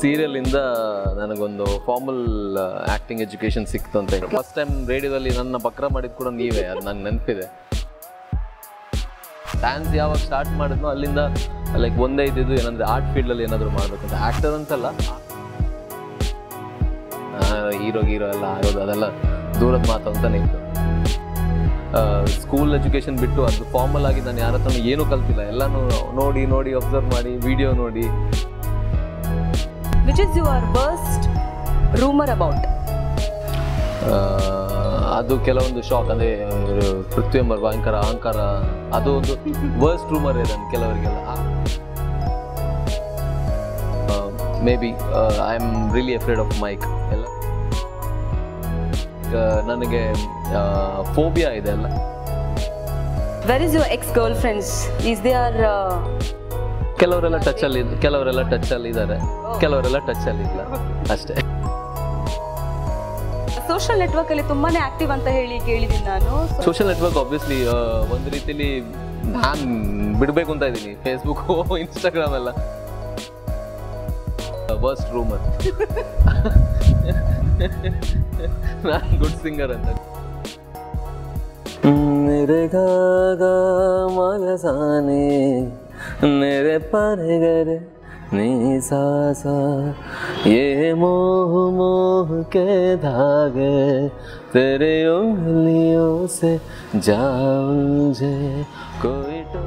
ಸೀರಿಯಲಿಂದ ನನಗೊಂದು formal acting education ಸಿಕ್ತು ಅಂತ ಹೇಳಿ ಫಸ್ಟ್ ಟೈಮ್ ರೇಡಿಯೋದಲ್ಲಿ ನನ್ನ ಬಕ್ರ ಮಾಡಿದ್ದು ಕೂಡ ನೀವೇ, ಅದು ನನಗೆ ನೆನಪಿದೆ. ಡ್ಯಾನ್ಸ್ ಯಾವಾಗ ಸ್ಟಾರ್ಟ್ ಮಾಡಿದ್ನೋ ಅಲ್ಲಿಂದ ಲೈಕ್ ಒಂದೇ ಇದ್ದಿದ್ದು ಏನಂದರೆ ಆರ್ಟ್ ಫೀಲ್ಡಲ್ಲಿ ಏನಾದರೂ ಮಾಡಬೇಕಂತ. ಆ್ಯಕ್ಟರ್ ಅಂತಲ್ಲ, ಹೀರೋ ಎಲ್ಲ ಆಗೋದು ಅದೆಲ್ಲ ದೂರದ ಮಾತು ಅಂತಲೇ ಇತ್ತು. ಸ್ಕೂಲ್ ಎಜುಕೇಷನ್ ಬಿಟ್ಟು ಅದು ಫಾರ್ಮಲ್ ಆಗಿ ನಾನು ಯಾರ ಹತ್ರ ಏನೂ ಕಲ್ತಿಲ್ಲ, ಎಲ್ಲನೂ ನೋಡಿ ಅಬ್ಸರ್ವ್ ಮಾಡಿ ವಿಡಿಯೋ ನೋಡಿ. Which is your worst rumor about? ಅದು ಕೆಲವೊಂದು ಶಾಕ್, ಅದೇ ಪೃಥ್ವಿ ಎಂಬ ಭಯಂಕರ ಅಹಂಕಾರ, ಅದು ಒಂದು ವರ್ಸ್ಟ್ ರೂಮರ್ ಇದೆ ಕೆಲವರಿಗೆಲ್ಲ. Maybe I am really afraid of mic ಎಲ್ಲ. ನನಗೆ ಫೋಬಿಯಾ ಇದೆ ಎಲ್ಲ. Where is your ex-girlfriends? Is there ಕೆಲವರೆಲ್ಲ ಟಚಲ್ಲಿ ಇದ್ದಾರೆ, ಕೆಲವರೆಲ್ಲ ಟಚಲ್ಲಿ ಇಲ್ಲ ಅಷ್ಟೇ. ಸೋಷಿಯಲ್ ನೆಟ್ವರ್ಕ್ ಅಲ್ಲಿ ತುಂಬಾನೇ ಆಕ್ಟಿವ್ ಅಂತ ಹೇಳಿ ಕೇಳಿದ್ದೀನಿ ನಾನು. ಸೋಷಿಯಲ್ ನೆಟ್ವರ್ಕ್ ಆಬ್ವಿಯಸ್ಲಿ ಒಂದು ರೀತಿಲಿ ನಾನು ಬಿಡಬೇಕು ಅಂತ ಇದ್ದೀನಿ, ಫೇಸ್ಬುಕ್ ಇನ್ಸ್ಟಾಗ್ರಾಮ್ ಎಲ್ಲ. ವರ್ಸ್ಟ್ ರೂಮರ್ ನಾನು ಗುಡ್ ಸಿಂಗರ್ ಅಂತ. मेरे गागा मगसाने मेरे परगर नी सासा ये मोह के धागे तेरे उंगलियों से जा उलझे कोई तो